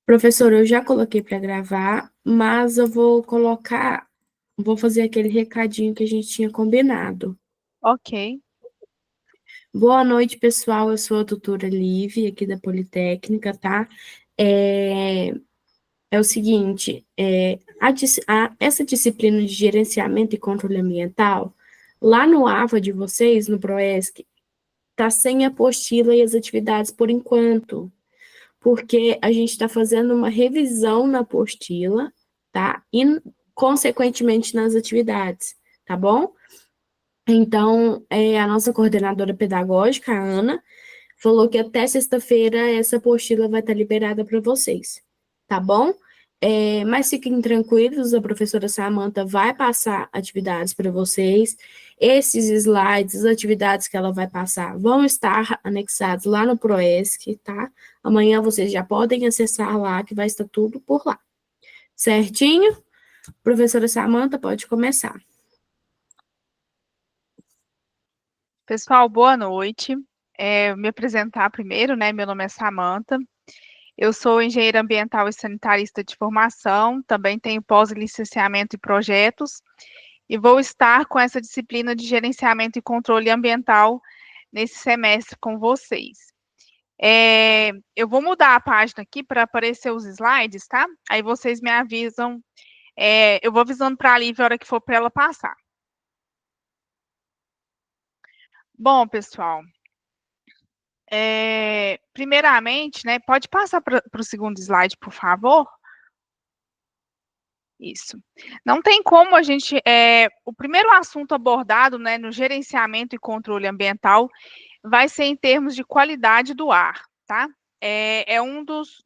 Professor, eu já coloquei para gravar, mas eu vou fazer aquele recadinho que a gente tinha combinado. Ok. Boa noite, pessoal. Eu sou a tutora Liv, aqui da Politécnica, tá? É, é o seguinte, essa disciplina de gerenciamento e controle ambiental, lá no AVA de vocês, no PROESC, tá sem apostila e as atividades por enquanto, porque a gente está fazendo uma revisão na apostila, tá? E, consequentemente, nas atividades, tá bom? Então, a nossa coordenadora pedagógica, a Ana, falou que até sexta-feira essa apostila vai estar liberada para vocês, tá bom? Mas fiquem tranquilos, a professora Samantha vai passar atividades para vocês. Esses slides, as atividades que ela vai passar, vão estar anexados lá no Proesc, tá? Amanhã vocês já podem acessar lá, que vai estar tudo por lá. Certinho? Professora Samantha, pode começar. Pessoal, boa noite. Me apresentar primeiro, né? Meu nome é Samantha. Eu sou engenheira ambiental e sanitarista de formação, também tenho pós-licenciamento em projetos e vou estar com essa disciplina de gerenciamento e controle ambiental nesse semestre com vocês. Eu vou mudar a página aqui para aparecer os slides, tá? Aí vocês me avisam. Eu vou avisando para a Lívia a hora que for para ela passar. Bom, pessoal, primeiramente, né, pode passar para o segundo slide, por favor? Isso. Não tem como a gente. O primeiro assunto abordado, né, no gerenciamento e controle ambiental vai ser em termos de qualidade do ar, tá? É um dos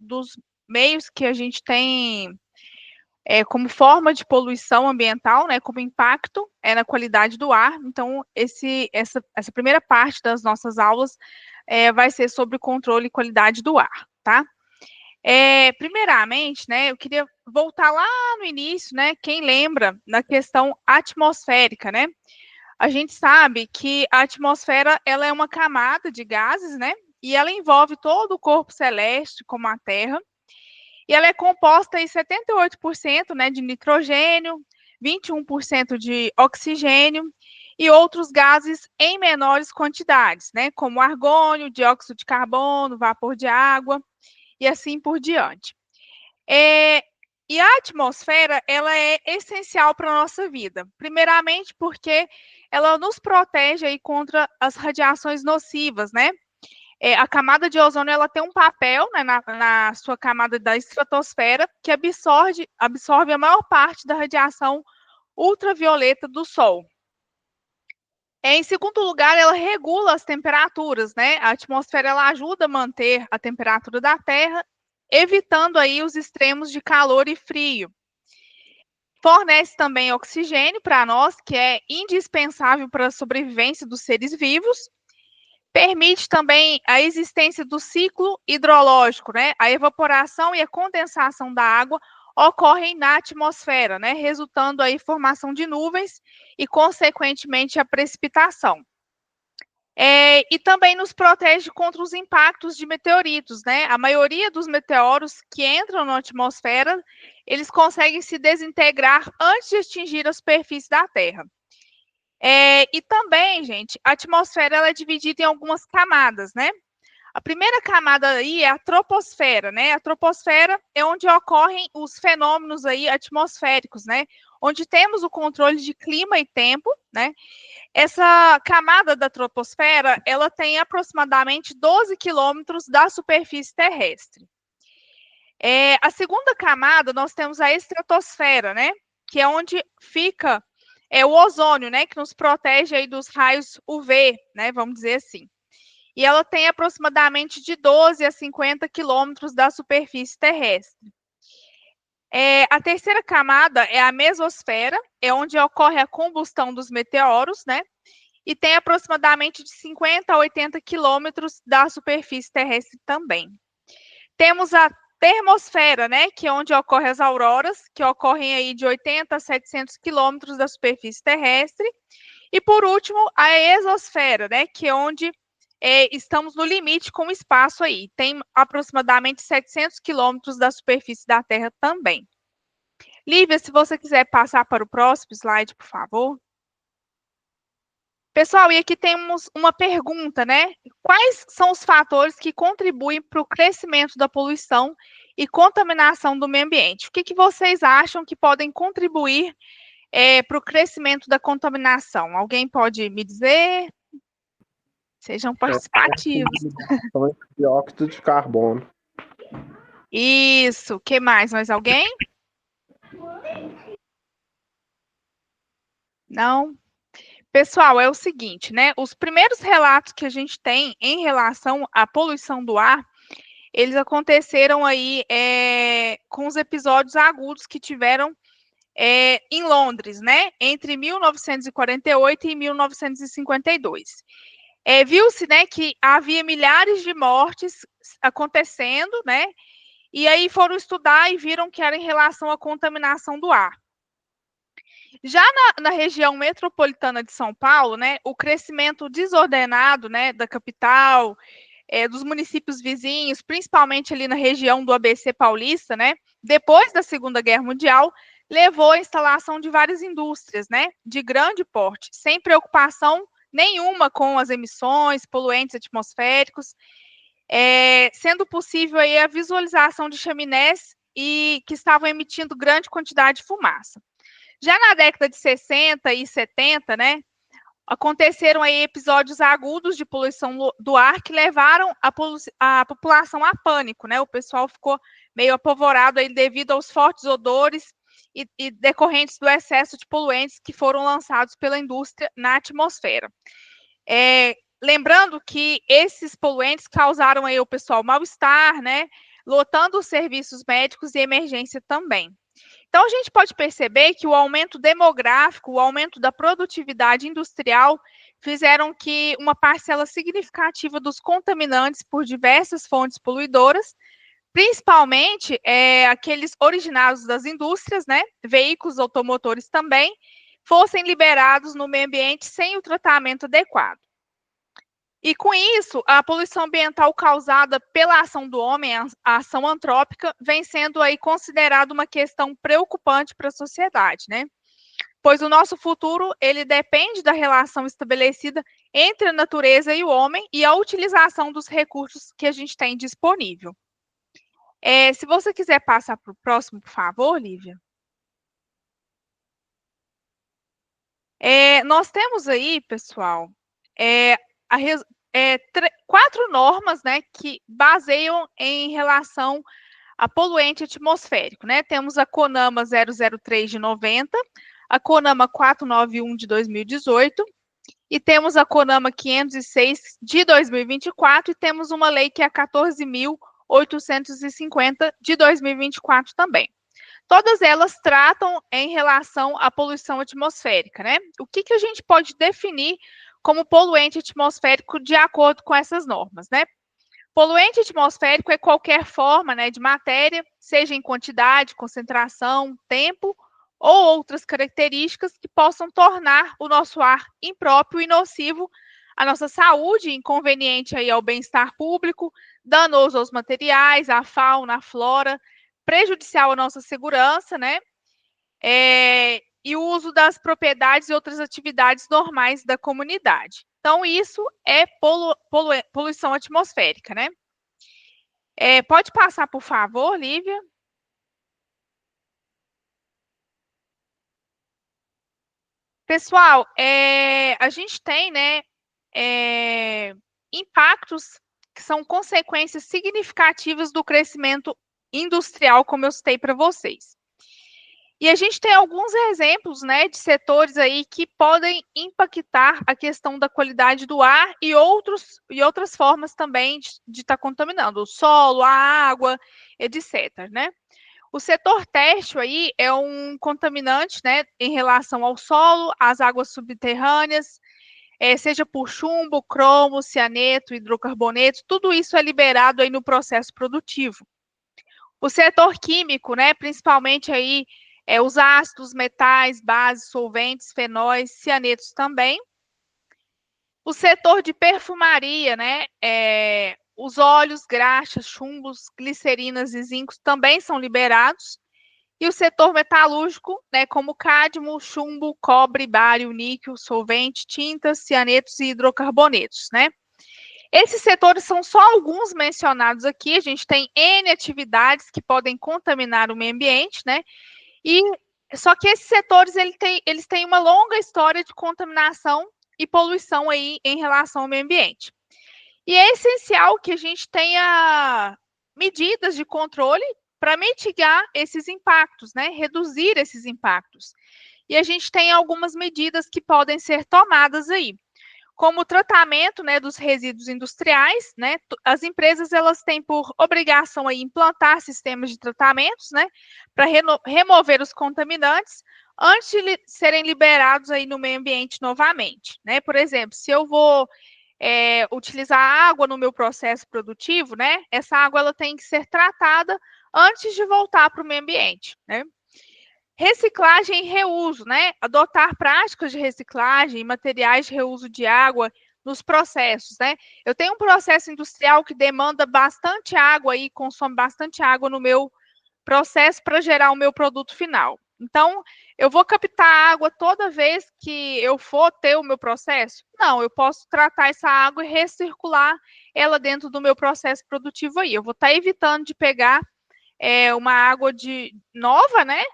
meios que a gente tem como forma de poluição ambiental, né, como impacto na qualidade do ar. Então, essa primeira parte das nossas aulas vai ser sobre controle e qualidade do ar, tá? Primeiramente, né, eu queria voltar lá no início, né, quem lembra, na questão atmosférica, né? A gente sabe que a atmosfera, ela é uma camada de gases, né, e ela envolve todo o corpo celeste, como a Terra, e ela é composta em 78%, né, de nitrogênio, 21% de oxigênio e outros gases em menores quantidades, né, como argônio, dióxido de carbono, vapor de água e assim por diante. E a atmosfera, ela é essencial para a nossa vida. Primeiramente porque ela nos protege aí contra as radiações nocivas, né? A camada de ozônio, ela tem um papel, né, na sua camada da estratosfera que absorve a maior parte da radiação ultravioleta do Sol. Em segundo lugar, ela regula as temperaturas, né? A atmosfera, ela ajuda a manter a temperatura da Terra, evitando aí os extremos de calor e frio. Fornece também oxigênio para nós, que é indispensável para a sobrevivência dos seres vivos. Permite também a existência do ciclo hidrológico, né? A evaporação e a condensação da água ocorrem na atmosfera, né? Resultando aí formação de nuvens e, consequentemente, a precipitação. E também nos protege contra os impactos de meteoritos, né? A maioria dos meteoros que entram na atmosfera, eles conseguem se desintegrar antes de atingir a superfície da Terra. E também, gente, a atmosfera ela é dividida em algumas camadas, né? A primeira camada aí é a troposfera, né? A troposfera é onde ocorrem os fenômenos aí atmosféricos, né? Onde temos o controle de clima e tempo, né? Essa camada da troposfera, ela tem aproximadamente 12 quilômetros da superfície terrestre. A segunda camada, nós temos a estratosfera, né? Que é onde fica o ozônio, né? Que nos protege aí dos raios UV, né? Vamos dizer assim. E ela tem aproximadamente de 12 a 50 quilômetros da superfície terrestre. A terceira camada é a mesosfera, é onde ocorre a combustão dos meteoros, né? E tem aproximadamente de 50 a 80 quilômetros da superfície terrestre também. Temos a termosfera, né, que é onde ocorrem as auroras, que ocorrem aí de 80 a 700 quilômetros da superfície terrestre. E, por último, a exosfera, né, que é onde estamos no limite com o espaço aí. Tem aproximadamente 700 quilômetros da superfície da Terra também. Lívia, se você quiser passar para o próximo slide, por favor. Pessoal, e aqui temos uma pergunta, né? Quais são os fatores que contribuem para o crescimento da poluição e contaminação do meio ambiente? O que vocês acham que podem contribuir para o crescimento da contaminação? Alguém pode me dizer? Sejam participativos. Dióxido de carbono. Isso. O que mais? Mais alguém? Não? Pessoal, é o seguinte, né? Os primeiros relatos que a gente tem em relação à poluição do ar, eles aconteceram aí com os episódios agudos que tiveram em Londres, né? Entre 1948 e 1952. Viu-se, né, que havia milhares de mortes acontecendo, né? E aí foram estudar e viram que era em relação à contaminação do ar. Já na região metropolitana de São Paulo, né, o crescimento desordenado, né, da capital, dos municípios vizinhos, principalmente ali na região do ABC Paulista, né, depois da Segunda Guerra Mundial, levou à instalação de várias indústrias, né, de grande porte, sem preocupação nenhuma com as emissões, poluentes atmosféricos, sendo possível aí a visualização de chaminés que estavam emitindo grande quantidade de fumaça. Já na década de 60 e 70, né, aconteceram aí episódios agudos de poluição do ar que levaram a população a pânico, né? O pessoal ficou meio apavorado aí devido aos fortes odores e decorrentes do excesso de poluentes que foram lançados pela indústria na atmosfera. Lembrando que esses poluentes causaram aí o pessoal mal-estar, né? Lotando os serviços médicos e emergência também. Então, a gente pode perceber que o aumento demográfico, o aumento da produtividade industrial, fizeram que uma parcela significativa dos contaminantes por diversas fontes poluidoras, principalmente aqueles originados das indústrias, né, veículos automotores também, fossem liberados no meio ambiente sem o tratamento adequado. E com isso, a poluição ambiental causada pela ação do homem, a ação antrópica, vem sendo aí considerada uma questão preocupante para a sociedade, né? Pois o nosso futuro, ele depende da relação estabelecida entre a natureza e o homem e a utilização dos recursos que a gente tem disponível. Se você quiser passar para o próximo, por favor, Lívia. Nós temos aí, pessoal, a 4 normas, né, que baseiam em relação a poluente atmosférico, né? Temos a CONAMA 003 de 90, a CONAMA 491 de 2018 e temos a CONAMA 506 de 2024 e temos uma lei que é a 14.850 de 2024 também. Todas elas tratam em relação à poluição atmosférica, né? O que a gente pode definir como poluente atmosférico de acordo com essas normas, né? Poluente atmosférico é qualquer forma, né, de matéria, seja em quantidade, concentração, tempo ou outras características que possam tornar o nosso ar impróprio e nocivo à nossa saúde, inconveniente aí ao bem-estar público, danoso aos materiais, à fauna, à flora, prejudicial à nossa segurança, né? E o uso das propriedades e outras atividades normais da comunidade. Então, isso é poluição atmosférica, né? Pode passar, por favor, Lívia? Pessoal, a gente tem, né, impactos que são consequências significativas do crescimento industrial, como eu citei para vocês. E a gente tem alguns exemplos, né, de setores aí que podem impactar a questão da qualidade do ar e outras formas também de estar contaminando, o solo, a água, etc, né? O setor têxtil aí é um contaminante, né, em relação ao solo, às águas subterrâneas, seja por chumbo, cromo, cianeto, hidrocarboneto, tudo isso é liberado aí no processo produtivo. O setor químico, né, principalmente aí os ácidos, metais, bases, solventes, fenóis, cianetos também. O setor de perfumaria, né? Os óleos, graxas, chumbos, glicerinas e zincos também são liberados. E o setor metalúrgico, né, como cádmio, chumbo, cobre, bário, níquel, solvente, tintas, cianetos e hidrocarbonetos, né? Esses setores são só alguns mencionados aqui. A gente tem N atividades que podem contaminar o meio ambiente, né? E só que esses setores eles têm uma longa história de contaminação e poluição aí em relação ao meio ambiente. E é essencial que a gente tenha medidas de controle para mitigar esses impactos, né? Reduzir esses impactos. E a gente tem algumas medidas que podem ser tomadas aí, como o tratamento, né, dos resíduos industriais, né? As empresas elas têm por obrigação aí implantar sistemas de tratamentos, né, para remover os contaminantes antes de serem liberados aí no meio ambiente novamente, né? Por exemplo, se eu vou utilizar água no meu processo produtivo, né? Essa água ela tem que ser tratada antes de voltar para o meio ambiente, né? Reciclagem e reuso, né? Adotar práticas de reciclagem e materiais de reuso de água nos processos, né? Eu tenho um processo industrial que demanda bastante água e consome bastante água no meu processo para gerar o meu produto final. Então, eu vou captar água toda vez que eu for ter o meu processo? Não, eu posso tratar essa água e recircular ela dentro do meu processo produtivo aí. Eu vou estar evitando de pegar uma água nova, né?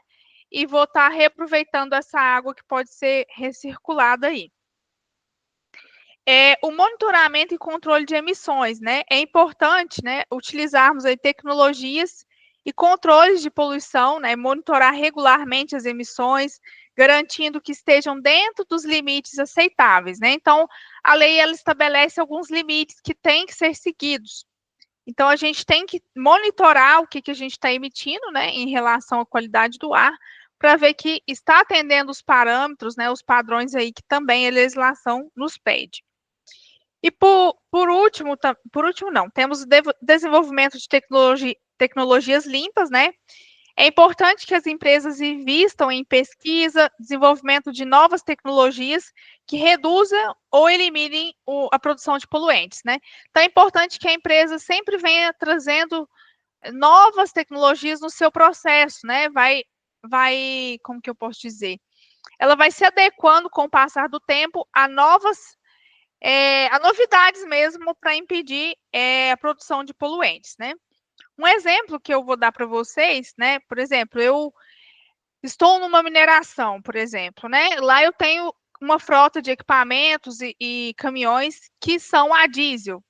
E vou estar reaproveitando essa água que pode ser recirculada aí. O monitoramento e controle de emissões, né? É importante, né, utilizarmos aí tecnologias e controles de poluição, né? Monitorar regularmente as emissões, garantindo que estejam dentro dos limites aceitáveis, né? Então, a lei ela estabelece alguns limites que têm que ser seguidos. Então, a gente tem que monitorar o que a gente está emitindo, né, em relação à qualidade do ar, para ver que está atendendo os parâmetros, né, os padrões aí que também a legislação nos pede. E por último não, temos o desenvolvimento de tecnologias limpas, né? É importante que as empresas invistam em pesquisa, desenvolvimento de novas tecnologias que reduzam ou eliminem a produção de poluentes, né? Então, é importante que a empresa sempre venha trazendo novas tecnologias no seu processo, né? Como que eu posso dizer? Ela vai se adequando com o passar do tempo a novidades mesmo para impedir a produção de poluentes, né? Um exemplo que eu vou dar para vocês, né? Por exemplo, eu estou numa mineração, por exemplo, né? Lá eu tenho uma frota de equipamentos e caminhões que são a diesel.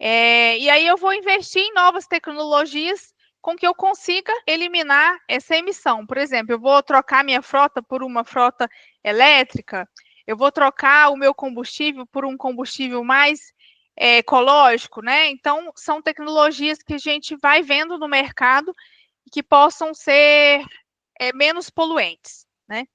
E aí eu vou investir em novas tecnologias com que eu consiga eliminar essa emissão. Por exemplo, eu vou trocar minha frota por uma frota elétrica, eu vou trocar o meu combustível por um combustível mais ecológico, né? Então, são tecnologias que a gente vai vendo no mercado e que possam ser menos poluentes, né?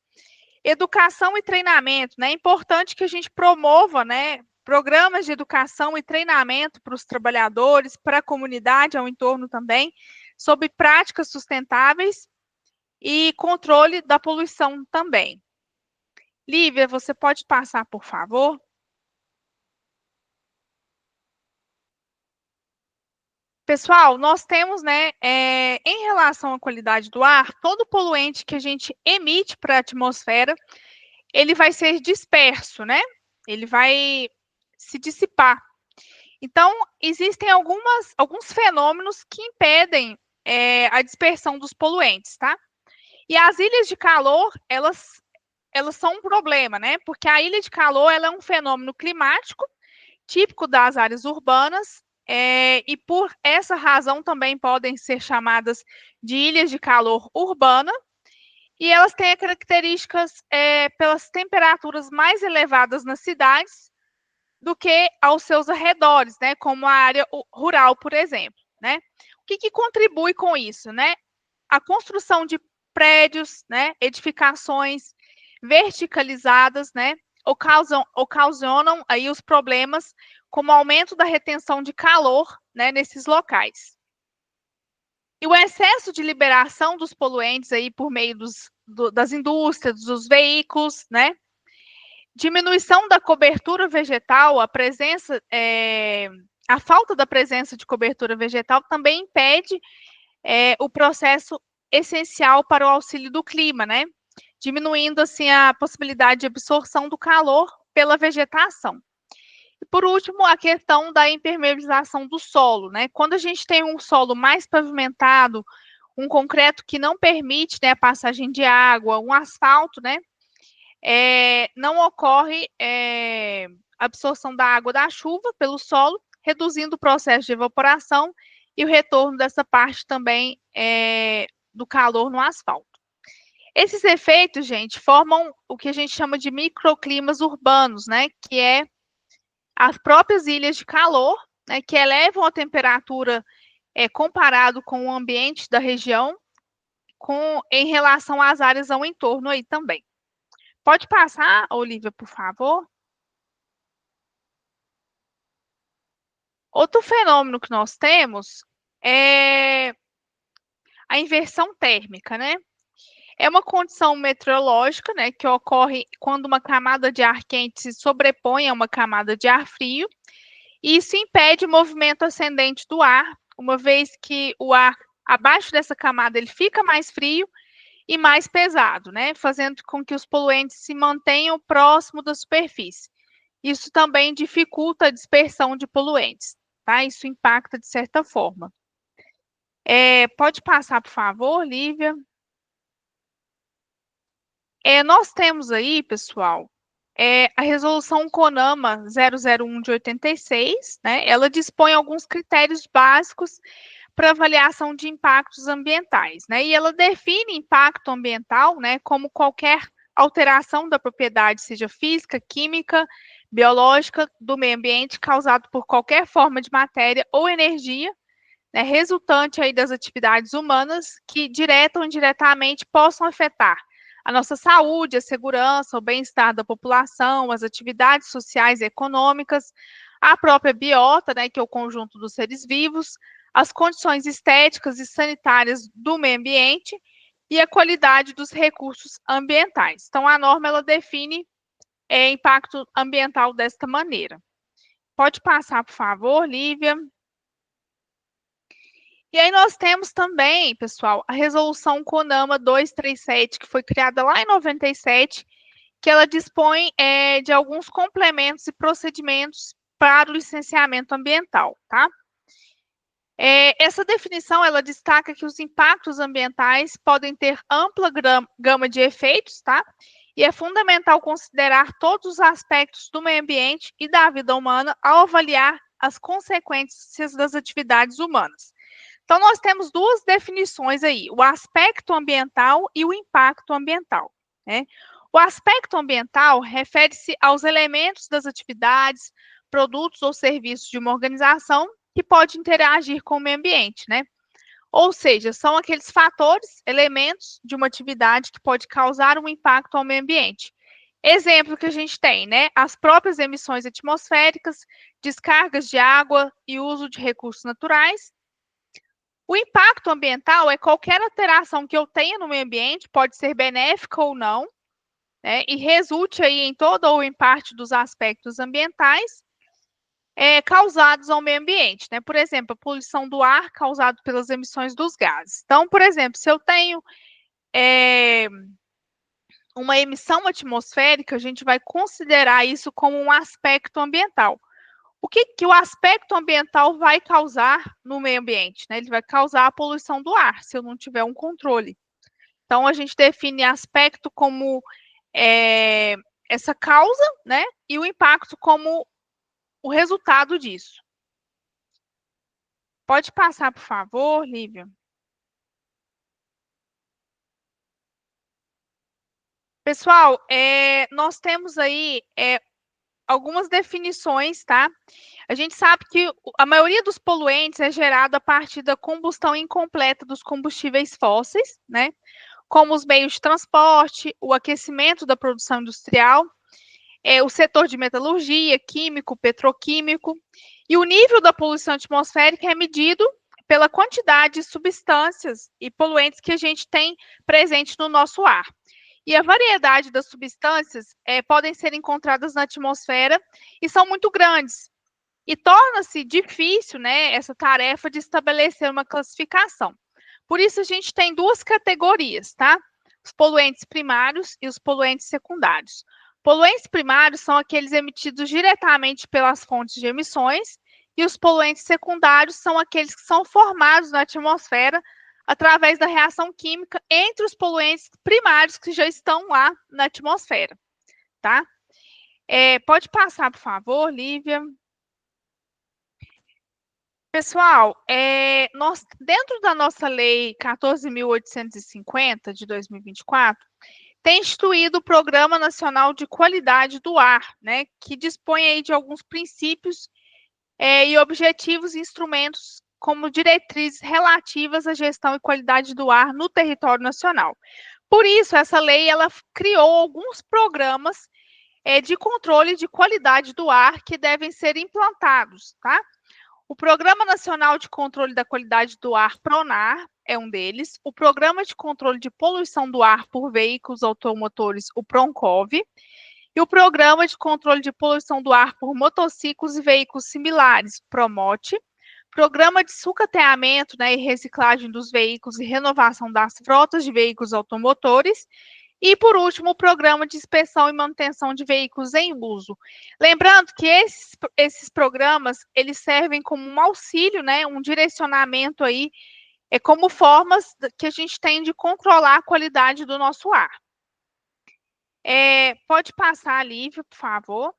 Educação e treinamento, né? É importante que a gente promova, né, programas de educação e treinamento para os trabalhadores, para a comunidade ao entorno também, sobre práticas sustentáveis e controle da poluição também. Lívia, você pode passar, por favor? Pessoal, nós temos, né, em relação à qualidade do ar, todo poluente que a gente emite para a atmosfera, ele vai ser disperso, né? Ele vai se dissipar. Então, existem alguns fenômenos que impedem a dispersão dos poluentes, tá? E as ilhas de calor, elas são um problema, né? Porque a ilha de calor, ela é um fenômeno climático típico das áreas urbanas, e por essa razão também podem ser chamadas de ilhas de calor urbana, e elas têm características pelas temperaturas mais elevadas nas cidades do que aos seus arredores, né, como a área rural, por exemplo, né? O que contribui com isso, né? A construção de prédios, né, edificações verticalizadas, né, ocasionam aí os problemas como aumento da retenção de calor, né, nesses locais. E o excesso de liberação dos poluentes aí por meio das indústrias, dos veículos, né, Diminuição da cobertura vegetal, a falta da presença de cobertura vegetal também impede o processo essencial para o auxílio do clima, né? Diminuindo, assim, a possibilidade de absorção do calor pela vegetação. E, por último, a questão da impermeabilização do solo, né? Quando a gente tem um solo mais pavimentado, um concreto que não permite, né, a passagem de água, um asfalto, né? Não ocorre absorção da água da chuva pelo solo, reduzindo o processo de evaporação e o retorno dessa parte também do calor no asfalto. Esses efeitos, gente, formam o que a gente chama de microclimas urbanos, né? Que é as próprias ilhas de calor, né? Que elevam a temperatura comparado com o ambiente da região, em relação às áreas ao entorno aí também. Pode passar, Olivia, por favor? Outro fenômeno que nós temos é a inversão térmica, né? É uma condição meteorológica, né, que ocorre quando uma camada de ar quente se sobrepõe a uma camada de ar frio, e isso impede o movimento ascendente do ar, uma vez que o ar abaixo dessa camada ele fica mais frio e mais pesado, né, fazendo com que os poluentes se mantenham próximo da superfície. Isso também dificulta a dispersão de poluentes, tá? Isso impacta de certa forma. Pode passar, por favor, Lívia? Nós temos aí, pessoal, a resolução CONAMA 001 de 86, né? Ela dispõe alguns critérios básicos para avaliação de impactos ambientais, né? E ela define impacto ambiental, né, como qualquer alteração da propriedade, seja física, química, biológica, do meio ambiente, causado por qualquer forma de matéria ou energia, né, resultante aí das atividades humanas que, direta ou indiretamente, possam afetar a nossa saúde, a segurança, o bem-estar da população, as atividades sociais e econômicas, a própria biota, né, que é o conjunto dos seres vivos, as condições estéticas e sanitárias do meio ambiente e a qualidade dos recursos ambientais. Então, a norma ela define impacto ambiental desta maneira. Pode passar, por favor, Lívia. E aí nós temos também, pessoal, a resolução CONAMA 237, que foi criada lá em 97, que ela dispõe de alguns complementos e procedimentos para o licenciamento ambiental, tá? Essa definição, ela destaca que os impactos ambientais podem ter ampla gama de efeitos, tá? E é fundamental considerar todos os aspectos do meio ambiente e da vida humana ao avaliar as consequências das atividades humanas. Então, nós temos duas definições aí, o aspecto ambiental e o impacto ambiental, né? O aspecto ambiental refere-se aos elementos das atividades, produtos ou serviços de uma organização que pode interagir com o meio ambiente, né? Ou seja, são aqueles fatores, elementos de uma atividade que pode causar um impacto ao meio ambiente. Exemplo que a gente tem, né? As próprias emissões atmosféricas, descargas de água e uso de recursos naturais. O impacto ambiental é qualquer alteração que eu tenha no meio ambiente, pode ser benéfica ou não, né? E resulte aí em todo ou em parte dos aspectos ambientais causados ao meio ambiente, né? Por exemplo, a poluição do ar causada pelas emissões dos gases. Então, por exemplo, se eu tenho uma emissão atmosférica, a gente vai considerar isso como um aspecto ambiental. O que o aspecto ambiental vai causar no meio ambiente, né? Ele vai causar a poluição do ar, se eu não tiver um controle. Então, a gente define aspecto como essa causa, né? E o impacto como o resultado disso. Pode passar, por favor, Lívia. Pessoal, nós temos aí algumas definições, tá? A gente sabe que a maioria dos poluentes é gerada a partir da combustão incompleta dos combustíveis fósseis, né? Como os meios de transporte, o aquecimento da produção industrial, o setor de metalurgia, químico, petroquímico, e o nível da poluição atmosférica é medido pela quantidade de substâncias e poluentes que a gente tem presente no nosso ar. E a variedade das substâncias podem ser encontradas na atmosfera e são muito grandes. E torna-se difícil, né, essa tarefa de estabelecer uma classificação. Por isso, a gente tem duas categorias, tá? Os poluentes primários e os poluentes secundários. Poluentes primários são aqueles emitidos diretamente pelas fontes de emissões, e os poluentes secundários são aqueles que são formados na atmosfera através da reação química entre os poluentes primários que já estão lá na atmosfera, tá? Pode passar, por favor, Lívia. Pessoal, dentro da nossa lei 14.850 de 2024, tem instituído o Programa Nacional de Qualidade do Ar, né, que dispõe aí de alguns princípios e objetivos e instrumentos como diretrizes relativas à gestão e qualidade do ar no território nacional. Por isso, essa lei ela criou alguns programas de controle de qualidade do ar que devem ser implantados, tá? O Programa Nacional de Controle da Qualidade do Ar, PRONAR, é um deles. O Programa de Controle de Poluição do Ar por Veículos Automotores, o PRONCOV. E o Programa de Controle de Poluição do Ar por Motociclos e Veículos Similares, PROMOTE. Programa de Sucateamento, né, e Reciclagem dos Veículos e Renovação das Frotas de Veículos Automotores. E, por último, o Programa de Inspeção e Manutenção de Veículos em Uso. Lembrando que esses programas, eles servem como um auxílio, né, um direcionamento aí, como formas que a gente tem de controlar a qualidade do nosso ar. Pode passar, Lívia, por favor.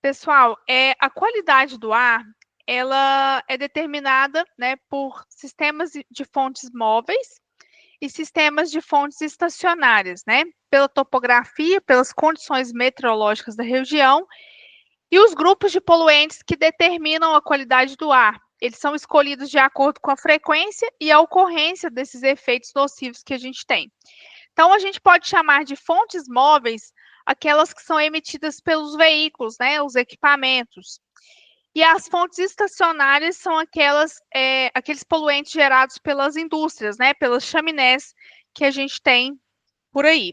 Pessoal, a qualidade do ar, ela é determinada, né, por sistemas de fontes móveis e sistemas de fontes estacionárias, né, pela topografia, pelas condições meteorológicas da região e os grupos de poluentes que determinam a qualidade do ar. Eles são escolhidos de acordo com a frequência e a ocorrência desses efeitos nocivos que a gente tem. Então, a gente pode chamar de fontes móveis aquelas que são emitidas pelos veículos, né, os equipamentos. E as fontes estacionárias são aqueles poluentes gerados pelas indústrias, né, pelas chaminés que a gente tem por aí.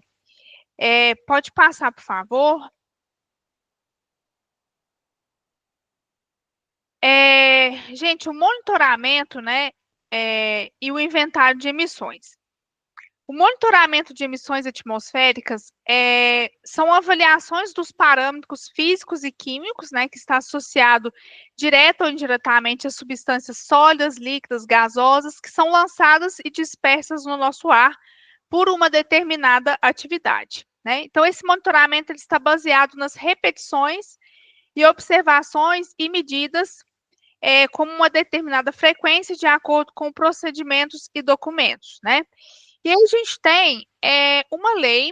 Pode passar, por favor. Gente, o monitoramento, né, e o inventário de emissões. O monitoramento de emissões atmosféricas são avaliações dos parâmetros físicos e químicos, né, que está associado direto ou indiretamente a substâncias sólidas, líquidas, gasosas, que são lançadas e dispersas no nosso ar por uma determinada atividade, né? Então, esse monitoramento ele está baseado nas repetições e observações e medidas com uma determinada frequência de acordo com procedimentos e documentos, né? E aí a gente tem uma lei,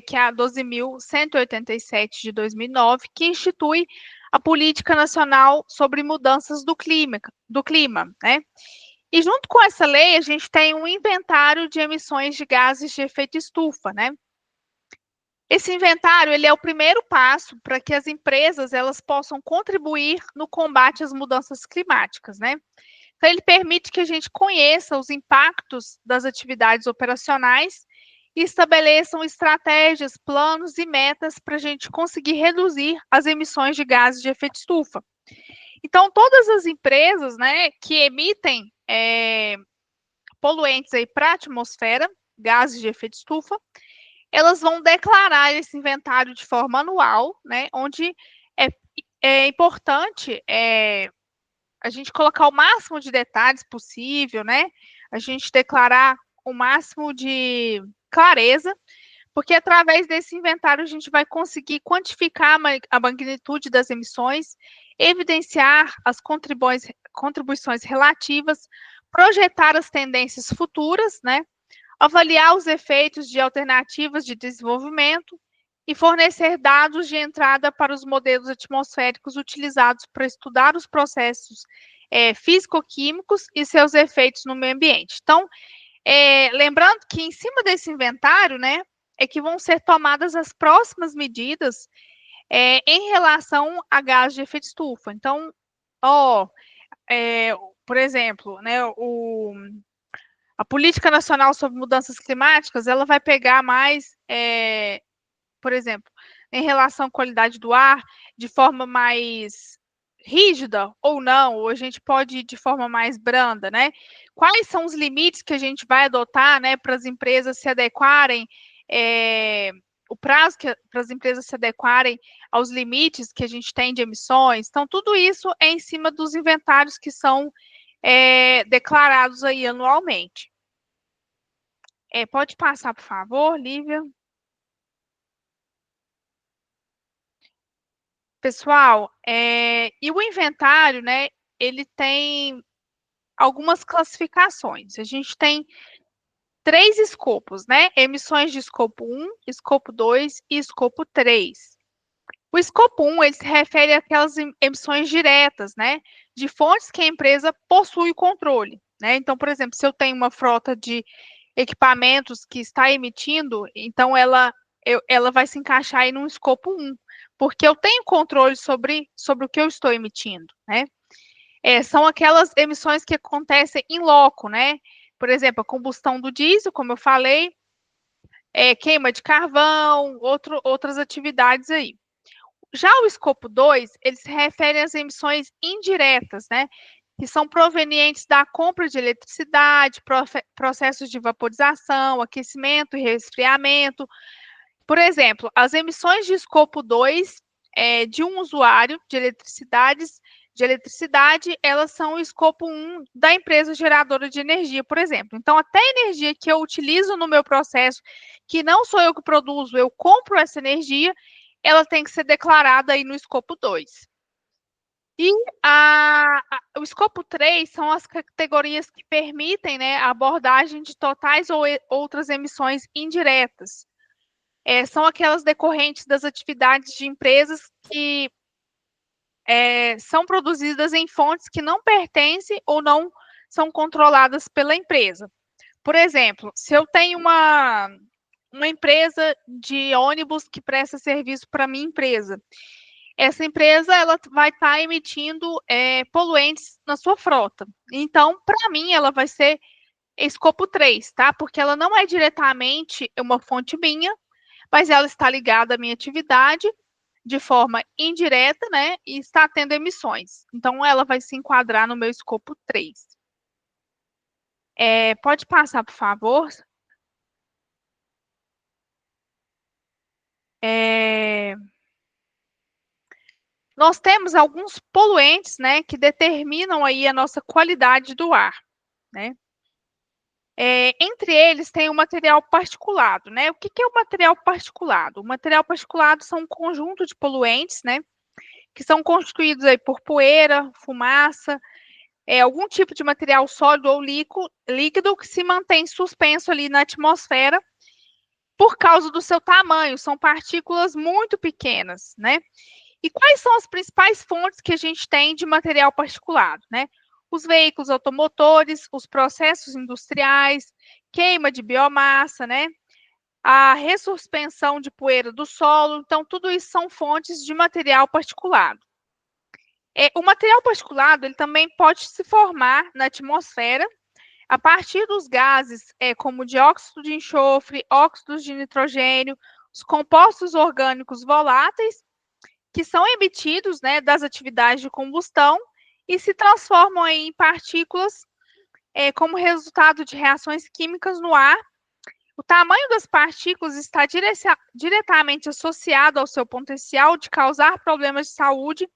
que é a 12.187 de 2009, que institui a Política Nacional sobre Mudanças do Clima, né? E junto com essa lei, a gente tem um inventário de emissões de gases de efeito estufa, né? Esse inventário ele é o primeiro passo para que as empresas elas possam contribuir no combate às mudanças climáticas, né? Então, ele permite que a gente conheça os impactos das atividades operacionais e estabeleçam estratégias, planos e metas para a gente conseguir reduzir as emissões de gases de efeito estufa. Então, todas as empresas, né, que emitem poluentes aí para a atmosfera, gases de efeito estufa, elas vão declarar esse inventário de forma anual, né, onde é importante a gente colocar o máximo de detalhes possível, né? A gente declarar o máximo de clareza, porque através desse inventário a gente vai conseguir quantificar a magnitude das emissões, evidenciar as contribuições relativas, projetar as tendências futuras, né? Avaliar os efeitos de alternativas de desenvolvimento e fornecer dados de entrada para os modelos atmosféricos utilizados para estudar os processos físico-químicos e seus efeitos no meio ambiente. Então, lembrando que em cima desse inventário, né, é que vão ser tomadas as próximas medidas em relação a gás de efeito estufa. Então, por exemplo, né, a Política Nacional sobre Mudanças Climáticas, ela vai pegar mais, por exemplo, em relação à qualidade do ar, de forma mais rígida ou não, ou a gente pode ir de forma mais branda, né? Quais são os limites que a gente vai adotar, né, para as empresas se adequarem, o prazo para as empresas se adequarem aos limites que a gente tem de emissões. Então, tudo isso é em cima dos inventários que são declarados aí anualmente. Pode passar, por favor, Lívia. Pessoal, e o inventário, né, ele tem algumas classificações. A gente tem 3 escopos, né? Emissões de escopo 1, escopo 2 e escopo 3. O escopo 1, ele se refere àquelas emissões diretas, né? De fontes que a empresa possui controle, né? Então, por exemplo, se eu tenho uma frota de equipamentos que está emitindo, então ela vai se encaixar aí no escopo 1, porque eu tenho controle sobre o que eu estou emitindo, né? São aquelas emissões que acontecem em loco, né? Por exemplo, a combustão do diesel, como eu falei, queima de carvão, outras atividades aí. Já o escopo 2, ele se refere às emissões indiretas, né? Que são provenientes da compra de eletricidade, processos de vaporização, aquecimento e resfriamento. Por exemplo, as emissões de escopo 2 de um usuário de eletricidade, elas são o escopo 1 da empresa geradora de energia, por exemplo. Então, até a energia que eu utilizo no meu processo, que não sou eu que produzo, eu compro essa energia, ela tem que ser declarada aí no escopo 2. E o escopo 3 são as categorias que permitem, né, a abordagem de totais ou outras emissões indiretas. São aquelas decorrentes das atividades de empresas que são produzidas em fontes que não pertencem ou não são controladas pela empresa. Por exemplo, se eu tenho uma empresa de ônibus que presta serviço para a minha empresa, essa empresa ela vai estar emitindo poluentes na sua frota. Então, para mim, ela vai ser escopo 3, tá? Porque ela não é diretamente uma fonte minha, mas ela está ligada à minha atividade de forma indireta, né? E está tendo emissões. Então, ela vai se enquadrar no meu escopo 3. Pode passar, por favor. Nós temos alguns poluentes, né, que determinam aí a nossa qualidade do ar, né? Entre eles tem o material particulado, né? O que é o material particulado? O material particulado são um conjunto de poluentes, né, que são constituídos aí por poeira, fumaça, algum tipo de material sólido ou líquido que se mantém suspenso ali na atmosfera por causa do seu tamanho, são partículas muito pequenas, né? E quais são as principais fontes que a gente tem de material particulado, né? Os veículos automotores, os processos industriais, queima de biomassa, né? A ressuspensão de poeira do solo. Então, tudo isso são fontes de material particulado. O material particulado, ele também pode se formar na atmosfera a partir dos gases como dióxido de enxofre, óxidos de nitrogênio, os compostos orgânicos voláteis, que são emitidos, né, das atividades de combustão e se transformam aí em partículas como resultado de reações químicas no ar. O tamanho das partículas está diretamente associado ao seu potencial de causar problemas de saúde,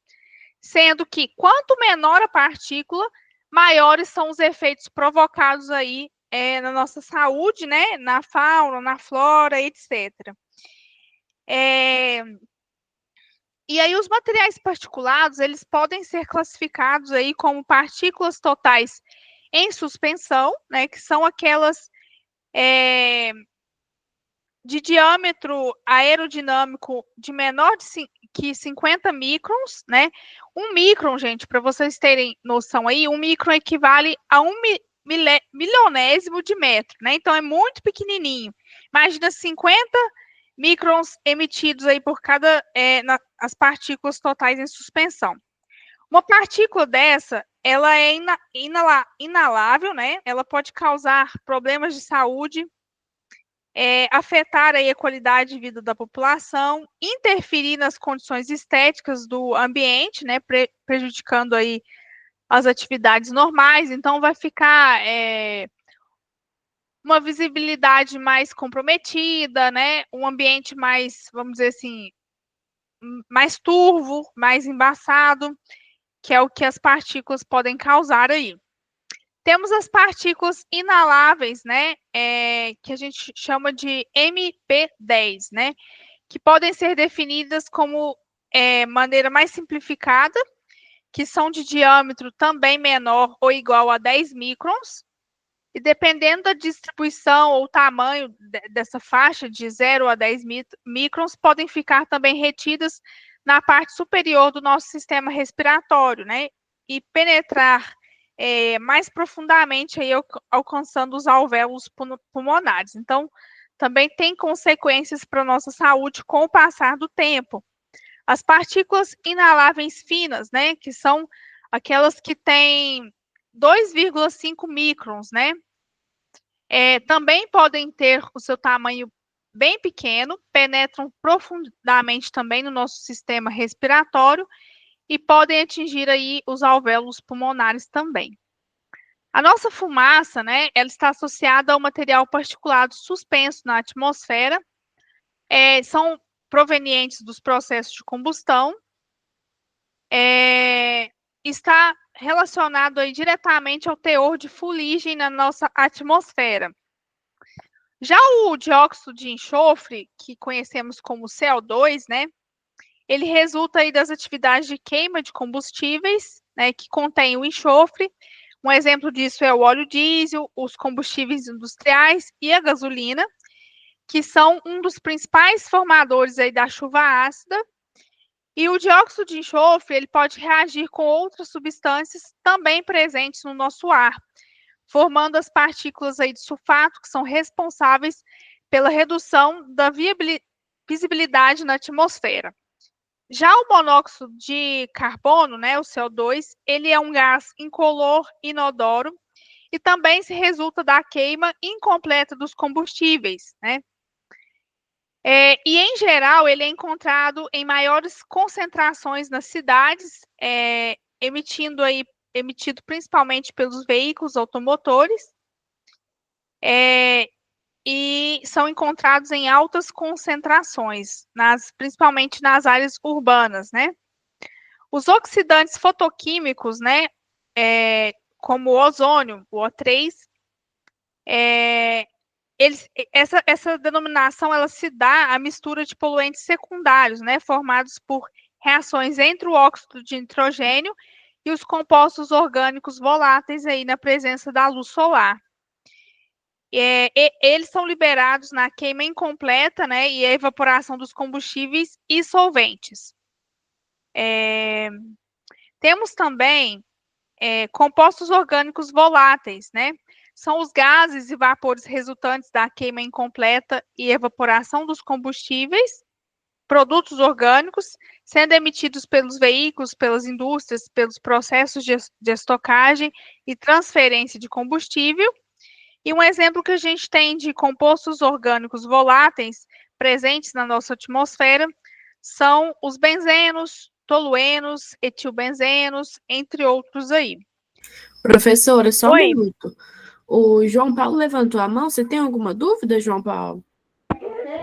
sendo que quanto menor a partícula, maiores são os efeitos provocados aí na nossa saúde, né, na fauna, na flora, etc. E aí os materiais particulados, eles podem ser classificados aí como partículas totais em suspensão, né, que são aquelas de diâmetro aerodinâmico de menor que 50 microns, né? Um micron, gente, para vocês terem noção aí, um micron equivale a um milionésimo de metro, né? Então é muito pequenininho. Imagina 50 microns emitidos aí por cada as partículas totais em suspensão. Uma partícula dessa, ela é inalável, né? Ela pode causar problemas de saúde, afetar aí a qualidade de vida da população, interferir nas condições estéticas do ambiente, né? Prejudicando aí as atividades normais. Então, vai ficar uma visibilidade mais comprometida, né? Um ambiente mais, vamos dizer assim, mais turvo, mais embaçado, que é o que as partículas podem causar aí. Temos as partículas inaláveis, né, que a gente chama de MP10, né, que podem ser definidas como maneira mais simplificada, que são de diâmetro também menor ou igual a 10 microns, e dependendo da distribuição ou tamanho dessa faixa, de 0 a 10 microns, podem ficar também retidas na parte superior do nosso sistema respiratório, né, e penetrar mais profundamente, aí, alcançando os alvéolos pulmonares. Então, também tem consequências para a nossa saúde com o passar do tempo. As partículas inaláveis finas, né, que são aquelas que têm 2,5 microns, né, também podem ter o seu tamanho bem pequeno, penetram profundamente também no nosso sistema respiratório e podem atingir aí os alvéolos pulmonares também. A nossa fumaça, né, ela está associada ao material particulado suspenso na atmosfera, são provenientes dos processos de combustão, está relacionado aí diretamente ao teor de fuligem na nossa atmosfera. Já o dióxido de enxofre, que conhecemos como CO2, né, ele resulta aí das atividades de queima de combustíveis, né, que contém o enxofre. Um exemplo disso é o óleo diesel, os combustíveis industriais e a gasolina, que são um dos principais formadores aí da chuva ácida. E o dióxido de enxofre, ele pode reagir com outras substâncias também presentes no nosso ar, formando as partículas aí de sulfato, que são responsáveis pela redução da visibilidade na atmosfera. Já o monóxido de carbono, né, o CO2, ele é um gás incolor, inodoro, e também se resulta da queima incompleta dos combustíveis, né? E, em geral, ele é encontrado em maiores concentrações nas cidades, emitido principalmente pelos veículos automotores, e são encontrados em altas concentrações, principalmente nas áreas urbanas, né? Os oxidantes fotoquímicos, né, como o ozônio, o O3, essa denominação ela se dá à mistura de poluentes secundários, né, formados por reações entre o óxido de nitrogênio e os compostos orgânicos voláteis aí na presença da luz solar. Eles são liberados na queima incompleta, né, e a evaporação dos combustíveis e solventes. Temos também compostos orgânicos voláteis, né? São os gases e vapores resultantes da queima incompleta e evaporação dos combustíveis, produtos orgânicos, sendo emitidos pelos veículos, pelas indústrias, pelos processos de estocagem e transferência de combustível. E um exemplo que a gente tem de compostos orgânicos voláteis presentes na nossa atmosfera são os benzenos, toluenos, etilbenzenos, entre outros aí. Professora, só um Oi. minuto. O João Paulo levantou a mão. Você tem alguma dúvida, João Paulo?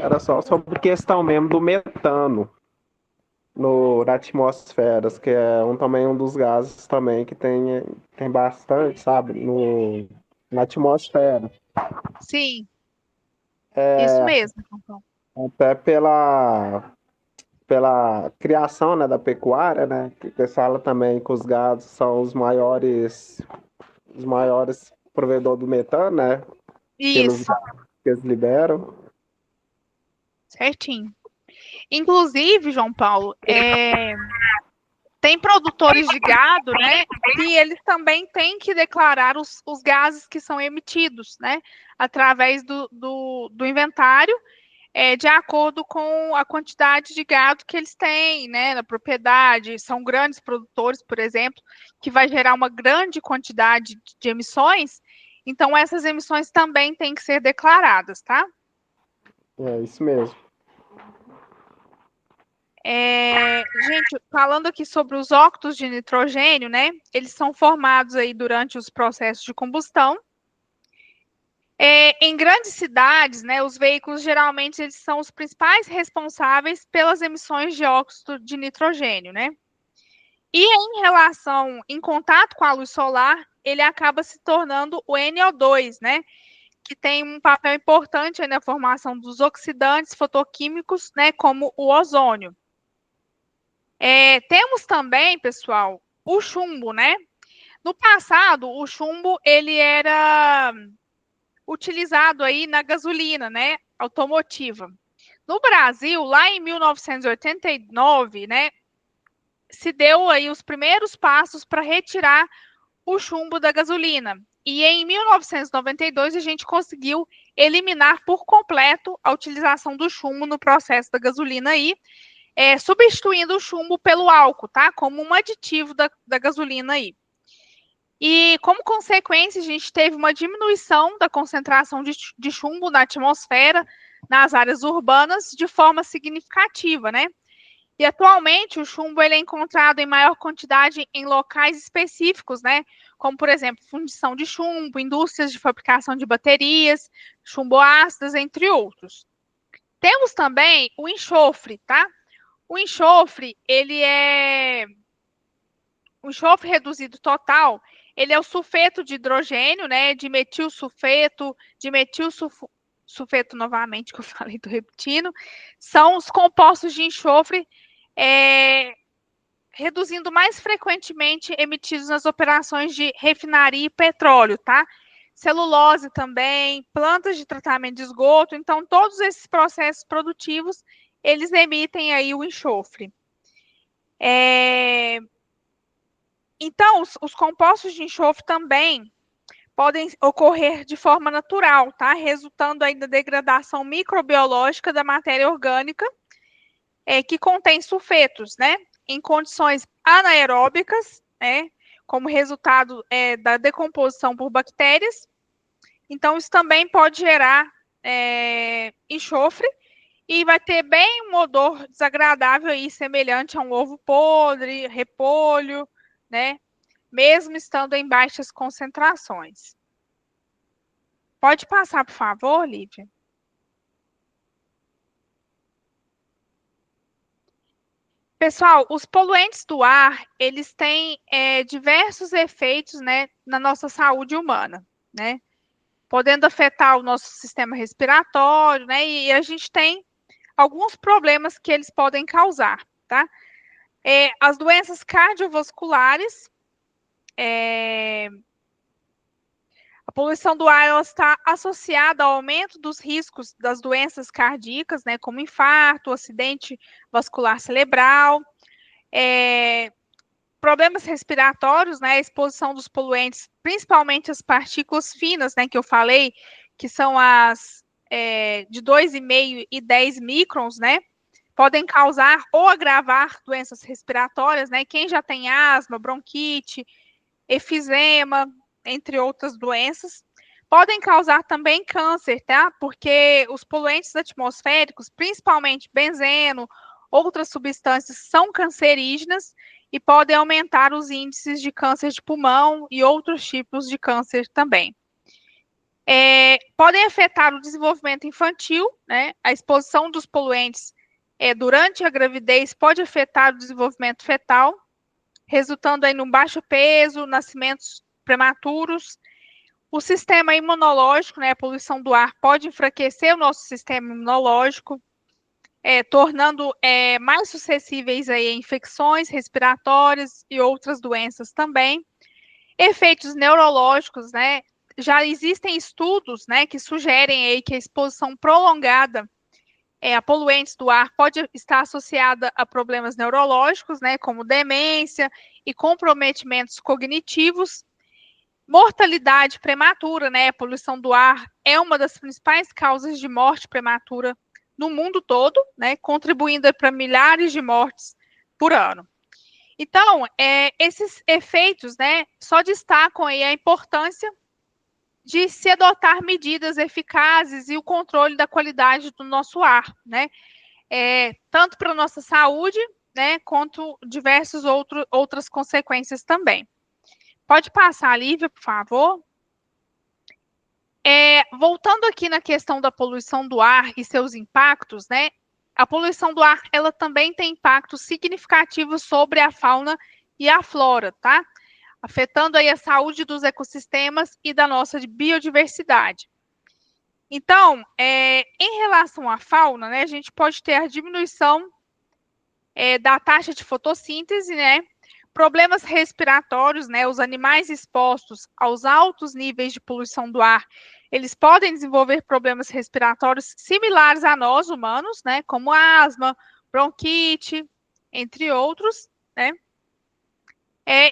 Era só sobre questão mesmo do metano na atmosfera, que é também um dos gases também que tem bastante, sabe, na atmosfera. Sim, isso mesmo, João Paulo. Até pela criação, né, da pecuária, né, que você fala também que os gados são os maiores provedores do metano, né, pelos Isso, gases que eles liberam. certinho. Inclusive, João Paulo, tem produtores de gado, né, que eles também têm que declarar os gases que são emitidos, né, através do inventário, de acordo com a quantidade de gado que eles têm, né, na propriedade. São grandes produtores, por exemplo, que vai gerar uma grande quantidade de emissões. Então, essas emissões também têm que ser declaradas, tá? É isso mesmo. Gente, falando aqui sobre os óxidos de nitrogênio, né? Eles são formados aí durante os processos de combustão. Em grandes cidades, né, os veículos geralmente eles são os principais responsáveis pelas emissões de óxido de nitrogênio, né? E em contato com a luz solar, ele acaba se tornando o NO2, né? Que tem um papel importante aí na formação dos oxidantes fotoquímicos, né? Como o ozônio. Temos também, pessoal, o chumbo, né? No passado, o chumbo ele era utilizado aí na gasolina, né, automotiva. No Brasil, lá em 1989, né, se deu aí os primeiros passos para retirar o chumbo da gasolina. E em 1992 a gente conseguiu eliminar por completo a utilização do chumbo no processo da gasolina aí, substituindo o chumbo pelo álcool, tá? Como um aditivo da gasolina aí. E, como consequência, a gente teve uma diminuição da concentração de chumbo na atmosfera, nas áreas urbanas, de forma significativa, né? E, atualmente, o chumbo ele é encontrado em maior quantidade em locais específicos, né? Como, por exemplo, fundição de chumbo, indústrias de fabricação de baterias, chumboácidas, entre outros. Temos também o enxofre, tá? O enxofre, o enxofre reduzido total, ele é o sulfeto de hidrogênio, né, de metilsulfeto, sulfeto novamente, que eu falei, tô repetindo, são os compostos de enxofre reduzindo mais frequentemente emitidos nas operações de refinaria e petróleo, tá? Celulose também, plantas de tratamento de esgoto, então todos esses processos produtivos, eles emitem aí o enxofre. Então, os compostos de enxofre também podem ocorrer de forma natural, tá? Resultando aí da degradação microbiológica da matéria orgânica, que contém sulfetos, né? Em condições anaeróbicas, né? Como resultado da decomposição por bactérias. Então, isso também pode gerar enxofre e vai ter bem um odor desagradável aí, semelhante a um ovo podre, repolho, né? Mesmo estando em baixas concentrações. Pode passar, por favor, Lívia? Pessoal, os poluentes do ar, eles têm diversos efeitos, né, na nossa saúde humana, né? Podendo afetar o nosso sistema respiratório, né? E a gente tem alguns problemas que eles podem causar, tá? As doenças cardiovasculares, a poluição do ar ela está associada ao aumento dos riscos das doenças cardíacas, né, como infarto, acidente vascular cerebral, problemas respiratórios, né, a exposição dos poluentes, principalmente as partículas finas, né, que eu falei, que são as de 2,5 e 10 microns, né, podem causar ou agravar doenças respiratórias, né, quem já tem asma, bronquite, efizema, entre outras doenças. Podem causar também câncer, tá? Porque os poluentes atmosféricos, principalmente benzeno, outras substâncias, são cancerígenas e podem aumentar os índices de câncer de pulmão e outros tipos de câncer também. Podem afetar o desenvolvimento infantil, né? A exposição dos poluentes durante a gravidez pode afetar o desenvolvimento fetal, resultando aí num baixo peso, nascimentos prematuros. O sistema imunológico, né, a poluição do ar pode enfraquecer o nosso sistema imunológico, tornando mais suscetíveis a infecções respiratórias e outras doenças também. Efeitos neurológicos, né, já existem estudos, né, que sugerem aí que a exposição prolongada a poluentes do ar pode estar associada a problemas neurológicos, né, como demência e comprometimentos cognitivos. Mortalidade prematura, né, a poluição do ar é uma das principais causas de morte prematura no mundo todo, né, contribuindo para milhares de mortes por ano. Então, esses efeitos, né, só destacam aí a importância de se adotar medidas eficazes e o controle da qualidade do nosso ar, né, tanto para a nossa saúde, né, quanto diversas outras consequências também. Pode passar, Lívia, por favor. Voltando aqui na questão da poluição do ar e seus impactos, né? A poluição do ar, ela também tem impactos significativos sobre a fauna e a flora, tá? Afetando aí a saúde dos ecossistemas e da nossa biodiversidade. Então, em relação à fauna, né, a gente pode ter a diminuição da taxa de fotossíntese, né? Problemas respiratórios, né? Os animais expostos aos altos níveis de poluição do ar, eles podem desenvolver problemas respiratórios similares a nós, humanos, né? Como asma, bronquite, entre outros, né?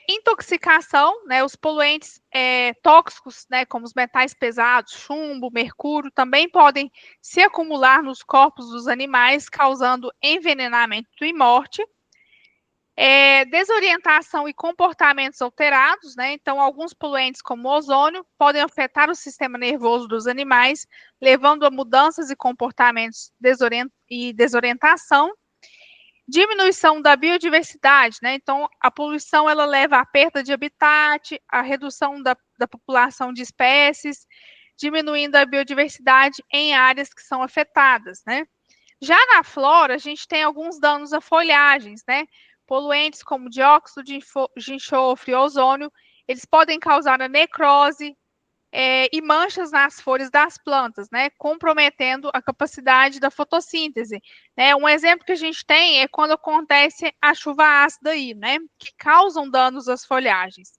Intoxicação, né? Os poluentes tóxicos, né? Como os metais pesados, chumbo, mercúrio, também podem se acumular nos corpos dos animais, causando envenenamento e morte. Desorientação e comportamentos alterados, né? Então, alguns poluentes, como o ozônio, podem afetar o sistema nervoso dos animais, levando a mudanças e comportamentos e desorientação. Diminuição da biodiversidade, né? Então, a poluição, ela leva à perda de habitat, à redução da população de espécies, diminuindo a biodiversidade em áreas que são afetadas, né? Já na flora, a gente tem alguns danos a folhagens, né? Poluentes como dióxido de enxofre e ozônio, eles podem causar a necrose e manchas nas folhas das plantas, né? Comprometendo a capacidade da fotossíntese, né? Um exemplo que a gente tem é quando acontece a chuva ácida aí, né? Que causam danos às folhagens.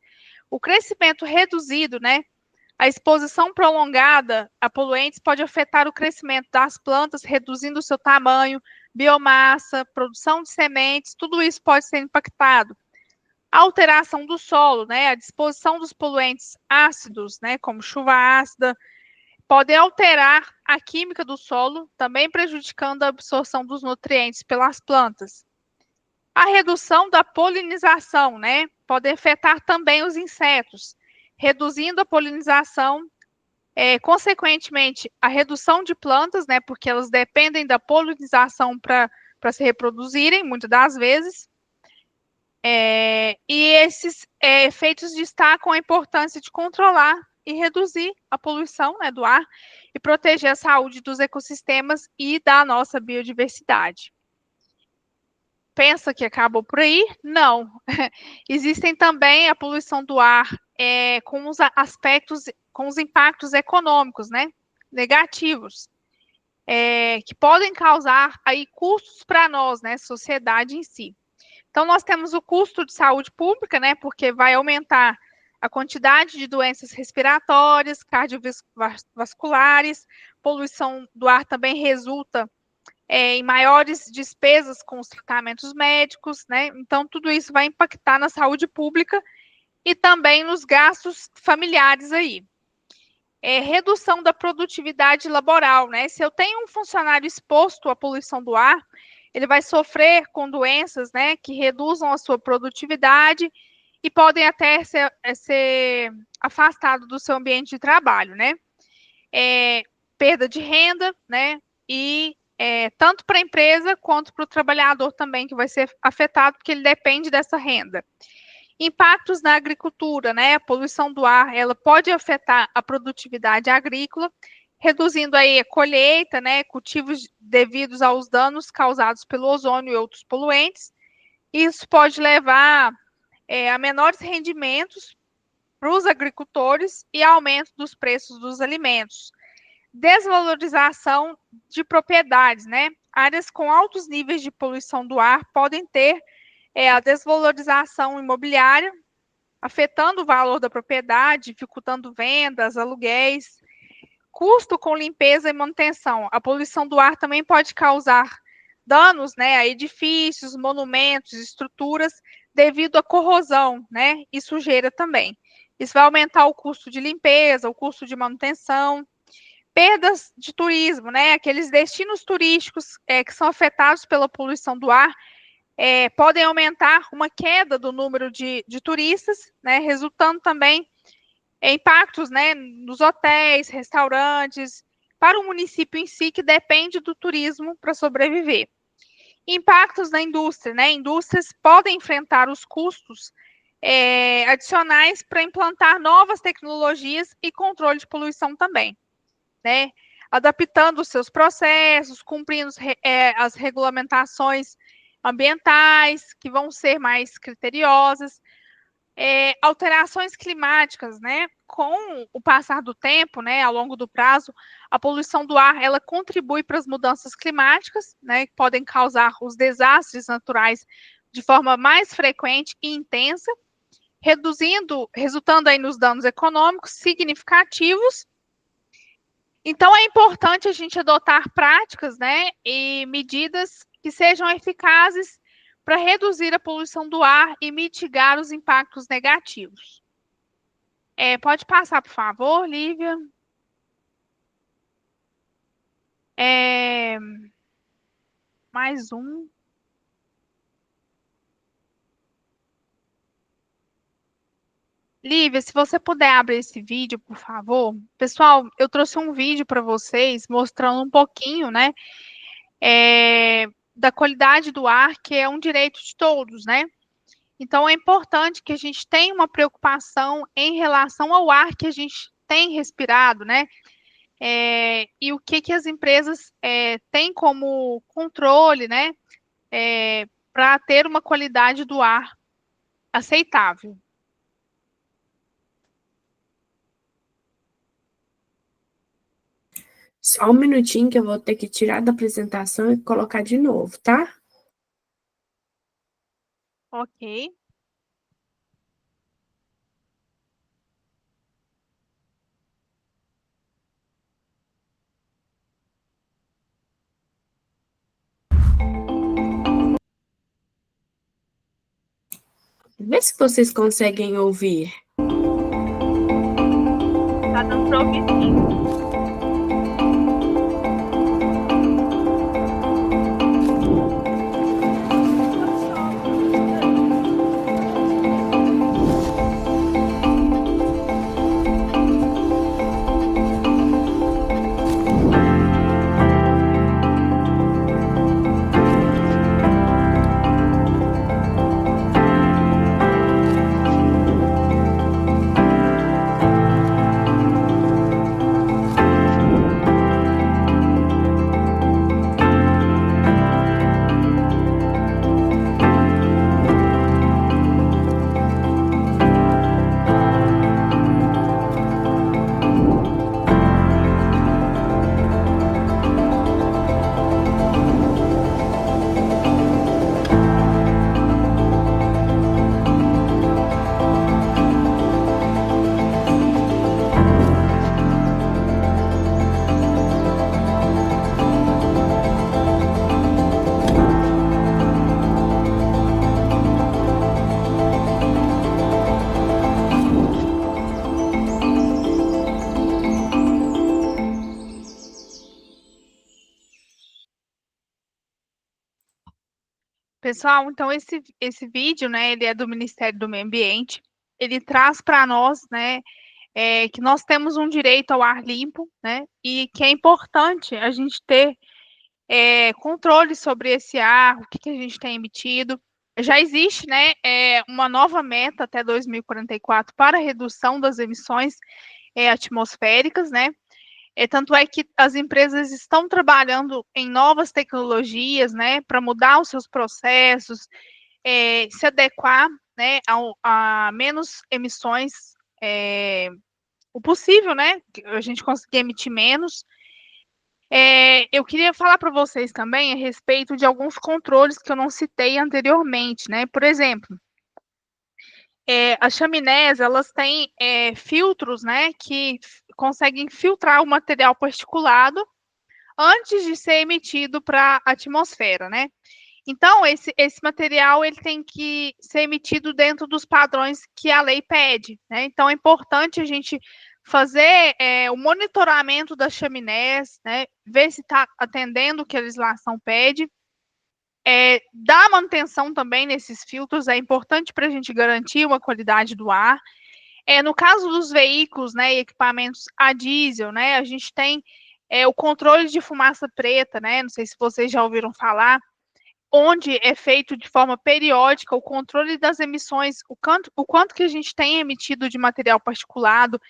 O crescimento reduzido, né? A exposição prolongada a poluentes pode afetar o crescimento das plantas, reduzindo o seu tamanho, biomassa, produção de sementes, tudo isso pode ser impactado. A alteração do solo, né, a disposição dos poluentes ácidos, né, como chuva ácida, podem alterar a química do solo, também prejudicando a absorção dos nutrientes pelas plantas. A redução da polinização, né, pode afetar também os insetos, reduzindo a polinização, consequentemente, a redução de plantas, né, porque elas dependem da polinização para se reproduzirem, muitas das vezes. E esses efeitos destacam a importância de controlar e reduzir a poluição, né, do ar e proteger a saúde dos ecossistemas e da nossa biodiversidade. Pensa que acabou por aí? Não. Existem também a poluição do ar com os aspectos, com os impactos econômicos, né, negativos, que podem causar aí custos para nós, né, sociedade em si. Então, nós temos o custo de saúde pública, né, porque vai aumentar a quantidade de doenças respiratórias, cardiovasculares, poluição do ar também resulta em maiores despesas com os tratamentos médicos, né, então tudo isso vai impactar na saúde pública e também nos gastos familiares aí. Redução da produtividade laboral, né, se eu tenho um funcionário exposto à poluição do ar, ele vai sofrer com doenças, né, que reduzam a sua produtividade e podem até ser afastado do seu ambiente de trabalho, né? Perda de renda, né? E tanto para a empresa quanto para o trabalhador também, que vai ser afetado, porque ele depende dessa renda. Impactos na agricultura, né? A poluição do ar, ela pode afetar a produtividade agrícola, reduzindo aí a colheita, né, cultivos devidos aos danos causados pelo ozônio e outros poluentes. Isso pode levar a menores rendimentos para os agricultores e aumento dos preços dos alimentos. Desvalorização de propriedades, né? Áreas com altos níveis de poluição do ar podem ter a desvalorização imobiliária, afetando o valor da propriedade, dificultando vendas, aluguéis. Custo com limpeza e manutenção. A poluição do ar também pode causar danos, né, a edifícios, monumentos, estruturas, devido à corrosão, né, e sujeira também. Isso vai aumentar o custo de limpeza, o custo de manutenção. perdas de turismo, né? Aqueles destinos turísticos que são afetados pela poluição do ar, podem aumentar uma queda do número de turistas, né? Resultando também em impactos, né? Nos hotéis, restaurantes, para o município em si, que depende do turismo para sobreviver. Impactos na indústria, né? Indústrias podem enfrentar os custos adicionais para implantar novas tecnologias e controle de poluição também, né? Adaptando os seus processos, cumprindo as regulamentações ambientais, que vão ser mais criteriosas, alterações climáticas, né? Com o passar do tempo, né, ao longo do prazo, a poluição do ar, ela contribui para as mudanças climáticas, né, que podem causar os desastres naturais de forma mais frequente e intensa, resultando aí nos danos econômicos significativos. Então, é importante a gente adotar práticas, né, e medidas que sejam eficazes para reduzir a poluição do ar e mitigar os impactos negativos. Pode passar, por favor, Lívia. Mais um. Lívia, se você puder abrir esse vídeo, por favor. Pessoal, eu trouxe um vídeo para vocês mostrando um pouquinho, né, da qualidade do ar, que é um direito de todos, né? Então, é importante que a gente tenha uma preocupação em relação ao ar que a gente tem respirado, né? E o que as empresas têm como controle, né? Para ter uma qualidade do ar aceitável. Só um minutinho que eu vou ter que tirar da apresentação e colocar de novo, tá? Ok. Vê se vocês conseguem ouvir. Tá dando para ouvir, sim. Pessoal, então esse vídeo, né, ele é do Ministério do Meio Ambiente. Ele traz para nós, né, que nós temos um direito ao ar limpo, né, e que é importante a gente ter controle sobre esse ar, o que a gente tem emitido. Já existe, né, uma nova meta até 2044 para a redução das emissões atmosféricas, né? Tanto é que as empresas estão trabalhando em novas tecnologias, né, para mudar os seus processos, se adequar, né, a menos emissões, o possível, né, a gente conseguir emitir menos. Eu queria falar para vocês também a respeito de alguns controles que eu não citei anteriormente, né, por exemplo, as chaminés, elas têm filtros, né, que conseguem filtrar o material particulado antes de ser emitido para a atmosfera, né? Então, esse material ele tem que ser emitido dentro dos padrões que a lei pede, né? Então, é importante a gente fazer o monitoramento das chaminés, né? Ver se está atendendo o que a legislação pede. Dar manutenção também nesses filtros é importante para a gente garantir uma qualidade do ar. No caso dos veículos, né, e equipamentos a diesel, né, a gente tem o controle de fumaça preta, né? Não sei se vocês já ouviram falar, onde é feito de forma periódica o controle das emissões, o quanto que a gente tem emitido de material particulado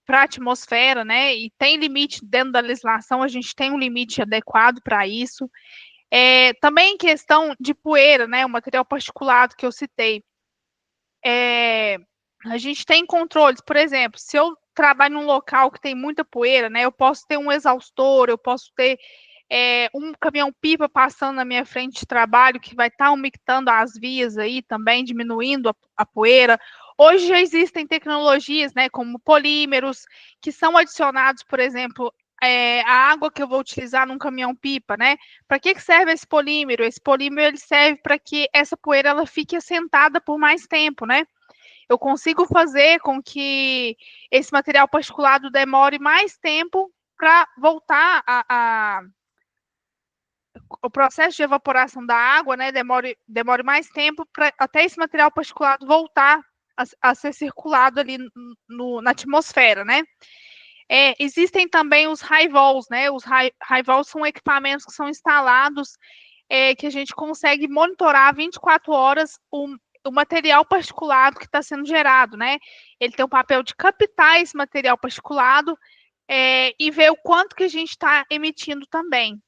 para a atmosfera, né? E tem limite dentro da legislação, a gente tem um limite adequado para isso. Também em questão de poeira, né? O material particulado que eu citei. A gente tem controles, por exemplo, se eu trabalho num local que tem muita poeira, né? Eu posso ter um exaustor, eu posso ter um caminhão-pipa passando na minha frente de trabalho que vai estar umectando as vias aí também, diminuindo a poeira. Hoje já existem tecnologias, né, como polímeros, que são adicionados, por exemplo, a água que eu vou utilizar num caminhão-pipa, né? Para que serve esse polímero? Esse polímero ele serve para que essa poeira ela fique assentada por mais tempo, né? Eu consigo fazer com que esse material particulado demore mais tempo para voltar o processo de evaporação da água, né, demore mais tempo até esse material particulado voltar a ser circulado ali na atmosfera, né? Existem também os high walls, né? Os high walls são equipamentos que são instalados que a gente consegue monitorar 24 horas o material particulado que está sendo gerado, né? Ele tem o papel de captar esse material particulado e ver o quanto que a gente está emitindo também.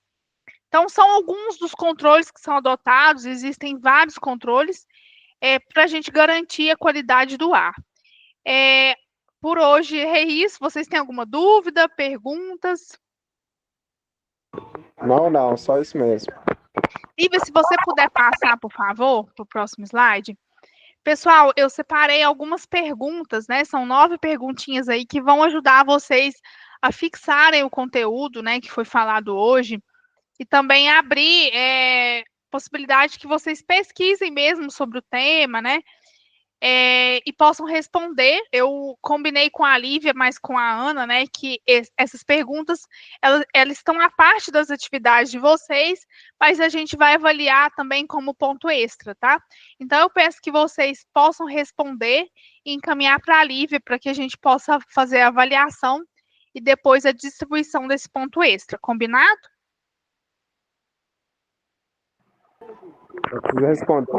Então, são alguns dos controles que são adotados, existem vários controles para a gente garantir a qualidade do ar. Por hoje é isso. Vocês têm alguma dúvida, perguntas? Não, só isso mesmo. Lívia, se você puder passar, por favor, para o próximo slide. Pessoal, eu separei algumas perguntas, né? São 9 perguntinhas aí que vão ajudar vocês a fixarem o conteúdo, né, que foi falado hoje. E também abrir possibilidade que vocês pesquisem mesmo sobre o tema, né? E possam responder. Eu combinei com a Lívia, mas com a Ana, né? Que essas perguntas, elas estão à parte das atividades de vocês, mas a gente vai avaliar também como ponto extra, tá? Então, eu peço que vocês possam responder e encaminhar para a Lívia, para que a gente possa fazer a avaliação e depois a distribuição desse ponto extra. Combinado? Eu preciso responder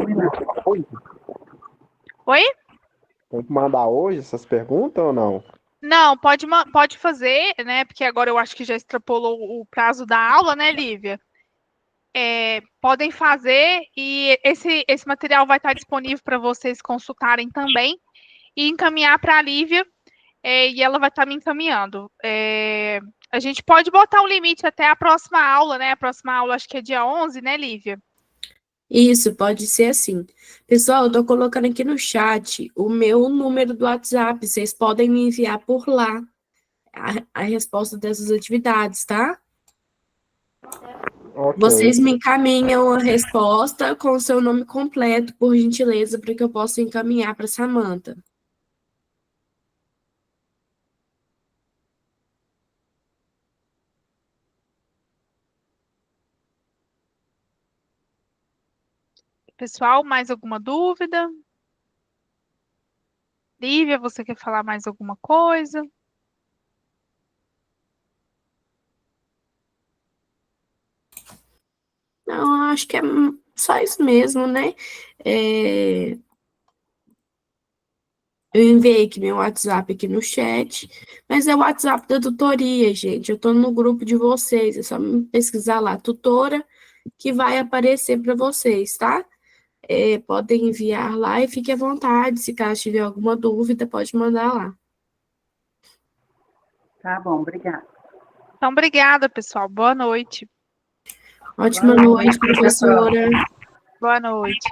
hoje. Oi? Tem que mandar hoje essas perguntas ou não? Não, pode fazer, né? Porque agora eu acho que já extrapolou o prazo da aula, né, Lívia? Podem fazer e esse material vai estar disponível para vocês consultarem também e encaminhar para a Lívia e ela vai estar me encaminhando. A gente pode botar um limite até a próxima aula, né? A próxima aula acho que é dia 11, né, Lívia? Isso, pode ser assim. Pessoal, eu tô colocando aqui no chat o meu número do WhatsApp. Vocês podem me enviar por lá a resposta dessas atividades, tá? Ok. Vocês me encaminham a resposta com o seu nome completo, por gentileza, para que eu possa encaminhar para a Samanta. Pessoal, mais alguma dúvida? Lívia, você quer falar mais alguma coisa? Não, acho que é só isso mesmo, né? Eu enviei aqui meu WhatsApp aqui no chat, mas é o WhatsApp da tutoria, gente. Eu estou no grupo de vocês, é só me pesquisar lá, tutora, que vai aparecer para vocês, tá? Podem enviar lá e fique à vontade. Se caso tiver alguma dúvida, pode mandar lá. Tá bom, obrigada. Então, obrigada, pessoal. Boa noite. Ótima noite, professora. Boa noite.